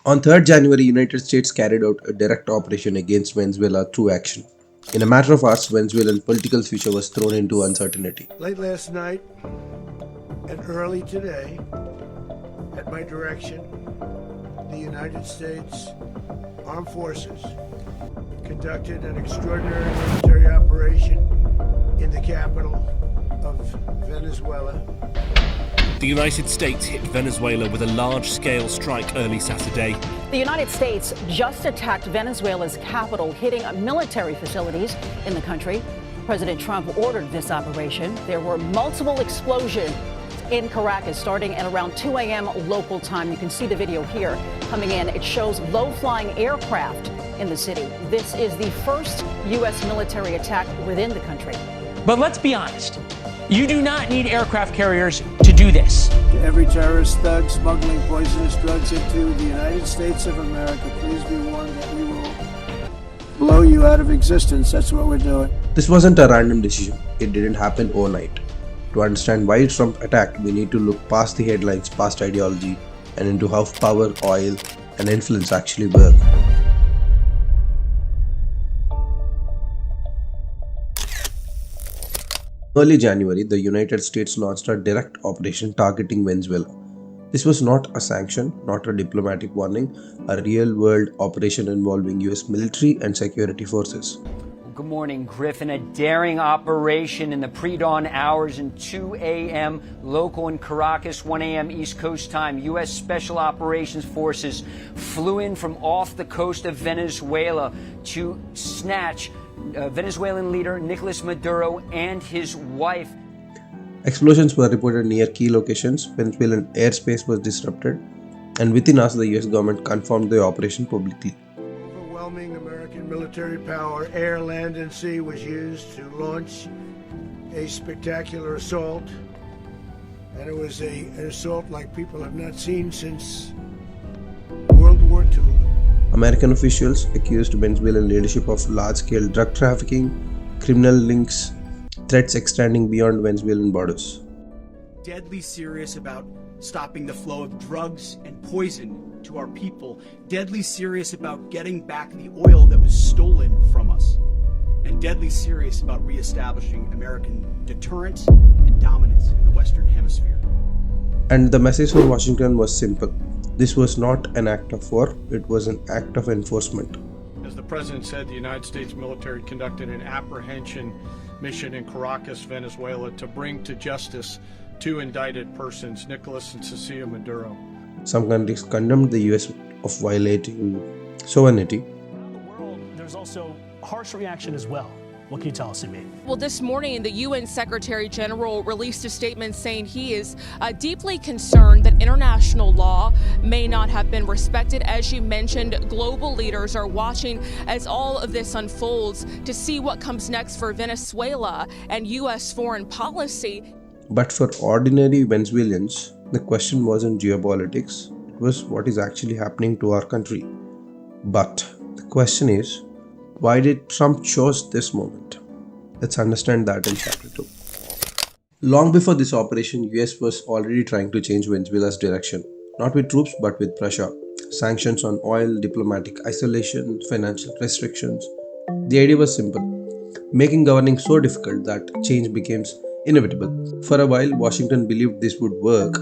On 3rd January, United States carried out a direct operation against Venezuela through action. In a matter of hours, Venezuelan political future was thrown into uncertainty. Late last night and early today, at my direction, the United States Armed Forces conducted an extraordinary military operation in the capital of Venezuela. The United States hit Venezuela with a large-scale strike early Saturday. The United States just attacked Venezuela's capital, hitting military facilities in the country. President Trump ordered this operation. There were multiple explosions in Caracas starting at around 2 a.m. local time. You can see the video here coming in. It shows low-flying aircraft in the city. This is the first U.S. military attack within the country. But let's be honest. You do not need aircraft carriers to do this. To every terrorist thug smuggling poisonous drugs into the United States of America, please be warned that we will blow you out of existence. That's what we're doing. This wasn't a random decision. It didn't happen overnight. To understand why Trump attacked, we need to look past the headlines, past ideology, and into how power, oil, and influence actually work. Early January, the United States launched a direct operation targeting Venezuela. This was not a sanction, not a diplomatic warning, a real-world operation involving US military and security forces. Good morning, Griffin. A daring operation in the pre-dawn hours in 2 a.m. local in Caracas, 1 a.m. East Coast time. U.S. Special Operations Forces flew in from off the coast of Venezuela to snatch Venezuelan leader Nicolas Maduro and his wife. Explosions were reported near key locations, Venezuelan airspace was disrupted, and within us the US government confirmed the operation publicly. Overwhelming American military power, air, land, and sea, was used to launch a spectacular assault. And it was an assault like people have not seen since World War II. American officials accused Venezuelan leadership of large-scale drug trafficking, criminal links, threats extending beyond Venezuelan borders. Deadly serious about stopping the flow of drugs and poison to our people. Deadly serious about getting back the oil that was stolen from us. And deadly serious about reestablishing American deterrence and dominance in the Western Hemisphere. And the message from Washington was simple. This was not an act of war, it was an act of enforcement. As the President said, the United States military conducted an apprehension mission in Caracas, Venezuela, to bring to justice two indicted persons, Nicolas and Cecilia Maduro. Some countries condemned the US of violating sovereignty. Around the world, there's also harsh reaction as well. What can you tell us, Amy? Well, this morning, the UN Secretary General released a statement saying he is deeply concerned that international law may not have been respected. As you mentioned, global leaders are watching as all of this unfolds to see what comes next for Venezuela and U.S. foreign policy. But for ordinary Venezuelans, the question wasn't geopolitics, it was what is actually happening to our country. But the question is, why did Trump choose this moment? Let's understand that in chapter 2. Long before this operation, US was already trying to change Venezuela's direction, not with troops but with pressure. Sanctions on oil, diplomatic isolation, financial restrictions. The idea was simple, making governing so difficult that change became inevitable. For a while, Washington believed this would work.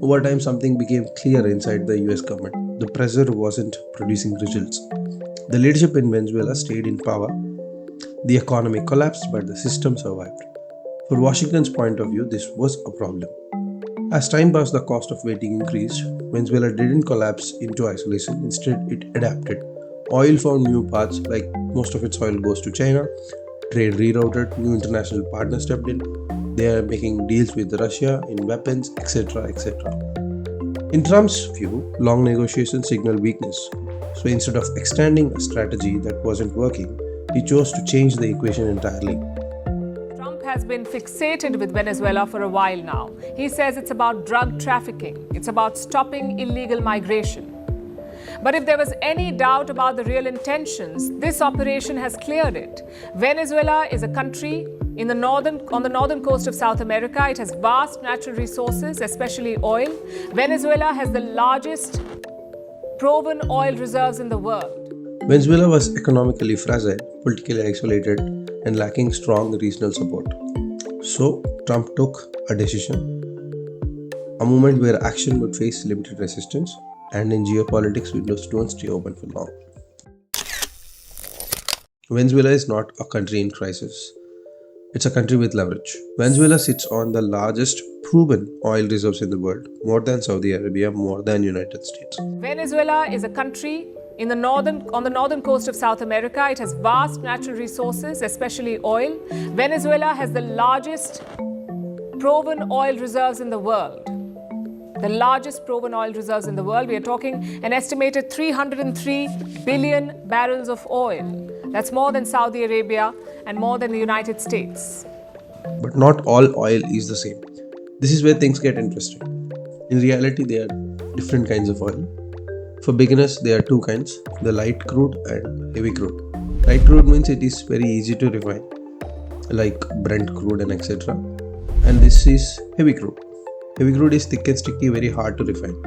Over time, something became clear inside the US government. The pressure wasn't producing results. The leadership in Venezuela stayed in power. The economy collapsed, but the system survived. For Washington's point of view, this was a problem. As time passed, the cost of waiting increased. Venezuela didn't collapse into isolation. Instead, it adapted. Oil found new paths, like most of its oil goes to China. Trade rerouted, new international partners stepped in. They are making deals with Russia in weapons, etc., etc. In Trump's view, long negotiations signal weakness. So instead of extending a strategy that wasn't working, he chose to change the equation entirely. Trump has been fixated with Venezuela for a while now. He says it's about drug trafficking. It's about stopping illegal migration. But if there was any doubt about the real intentions, this operation has cleared it. Venezuela is a country on the northern coast of South America. It has vast natural resources, especially oil. Venezuela has the largest proven oil reserves in the world. Venezuela was economically fragile, politically isolated, and lacking strong regional support. So, Trump took a decision, a moment where action would face limited resistance, and in geopolitics, windows don't stay open for long. Venezuela is not a country in crisis. It's a country with leverage. Venezuela sits on the largest proven oil reserves in the world, more than Saudi Arabia, more than United States. Venezuela is a country on the northern coast of South America. It has vast natural resources, especially oil. Venezuela has the largest proven oil reserves in the world. The largest proven oil reserves in the world. We are talking an estimated 303 billion barrels of oil. That's more than Saudi Arabia and more than the United States. But not all oil is the same. This is where things get interesting. In reality, there are different kinds of oil. For beginners, there are two kinds, the light crude and heavy crude. Light crude means it is very easy to refine, like Brent crude and etc. And this is heavy crude. Heavy crude is thick and sticky, very hard to refine.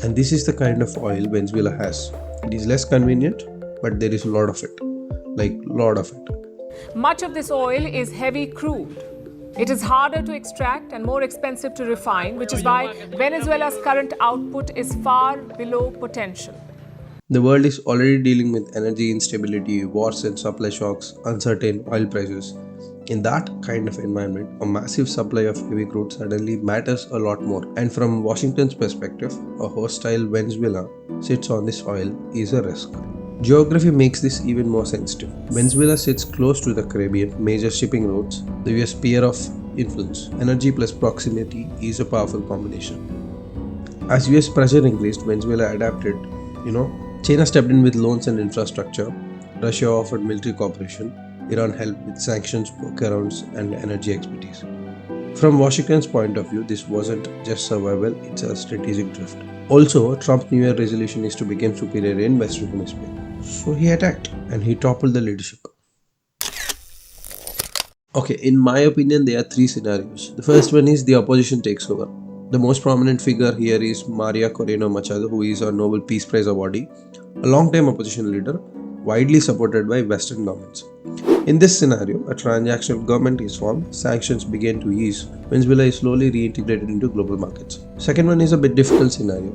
And this is the kind of oil Venezuela has. It is less convenient, but there is a lot of it. Much of this oil is heavy crude. It is harder to extract and more expensive to refine, which is why Venezuela's current output is far below potential. The world is already dealing with energy instability, wars and supply shocks, uncertain oil prices. In that kind of environment, a massive supply of heavy crude suddenly matters a lot more. And from Washington's perspective, a hostile Venezuela sits on this oil is a risk. Geography makes this even more sensitive. Venezuela sits close to the Caribbean, major shipping routes, the US sphere of influence. Energy plus proximity is a powerful combination. As US pressure increased, Venezuela adapted. China stepped in with loans and infrastructure. Russia offered military cooperation. Iran helped with sanctions, workarounds, and energy expertise. From Washington's point of view, this wasn't just survival, it's a strategic drift. Also, Trump's New Year resolution is to become superior in Western Hemisphere. So he attacked and he toppled the leadership. Okay, in my opinion, there are three scenarios. The first one is the opposition takes over. The most prominent figure here is Maria Corina Machado, who is a Nobel Peace Prize awardee, a long-time opposition leader, widely supported by Western governments. In this scenario, a transactional government is formed, sanctions begin to ease, Venezuela is slowly reintegrated into global markets. Second one is a bit difficult scenario,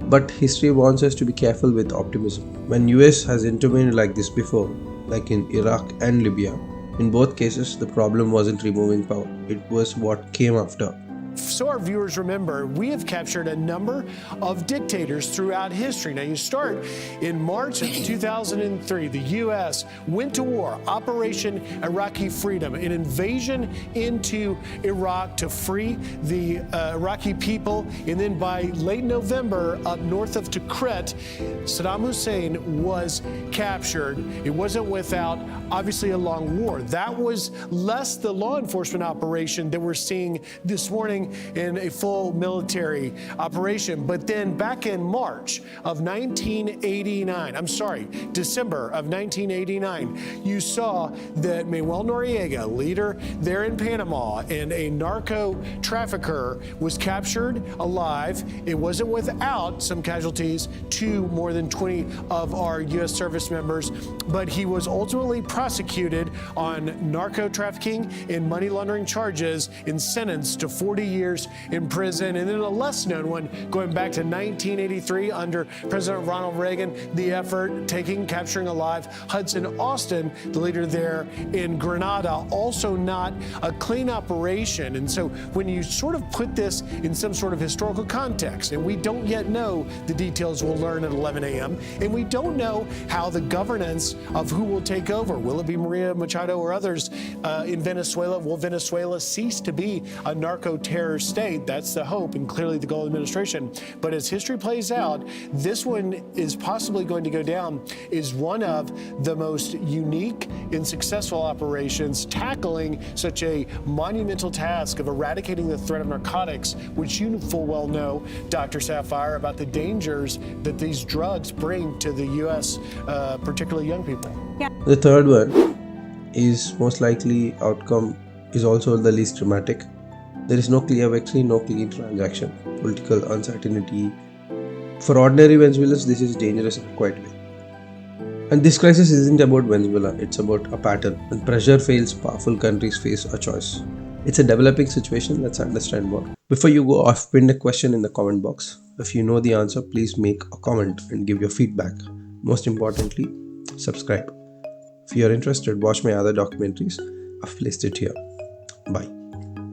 but history wants us to be careful with optimism. When US has intervened like this before, like in Iraq and Libya, in both cases the problem wasn't removing power, it was what came after. So our viewers remember, we have captured a number of dictators throughout history. Now you start in March of 2003, the U.S. went to war, Operation Iraqi Freedom, an invasion into Iraq to free the Iraqi people. And then by late November, up north of Tikrit, Saddam Hussein was captured. It wasn't without, obviously, a long war. That was less the law enforcement operation that we're seeing this morning in a full military operation. But then back in December of 1989, you saw that Manuel Noriega, leader there in Panama, and a narco trafficker was captured alive. It wasn't without some casualties to more than 20 of our U.S. service members, but he was ultimately prosecuted on narco trafficking and money laundering charges and sentenced to 40 years in prison. And then a less known one going back to 1983 under President Ronald Reagan, the effort capturing alive Hudson Austin, the leader there in Grenada, also not a clean operation. And so when you sort of put this in some sort of historical context, and we don't yet know the details, we'll learn at 11 a.m., and we don't know how the governance of who will take over. Will it be Maria Machado or others in Venezuela? Will Venezuela cease to be a narco-terror state? That's the hope, and clearly the goal of the administration. But as history plays out, this one is possibly going to go down as one of the most unique and successful operations tackling such a monumental task of eradicating the threat of narcotics, which you full well know, Dr. Sapphire, about the dangers that these drugs bring to the U.S., particularly young people. The third one is most likely outcome is also the least dramatic. There is no clear victory, no clean transaction. Political uncertainty For ordinary Venezuelans, this is dangerous in a quiet way. And this crisis isn't about Venezuela, it's about a pattern. When pressure fails, powerful countries face a choice. It's a developing situation, let's understand more. Before you go off, pin a question in the comment box. If you know the answer, please make a comment and give your feedback. Most importantly, subscribe. If you are interested, watch my other documentaries. I've placed it here. Bye.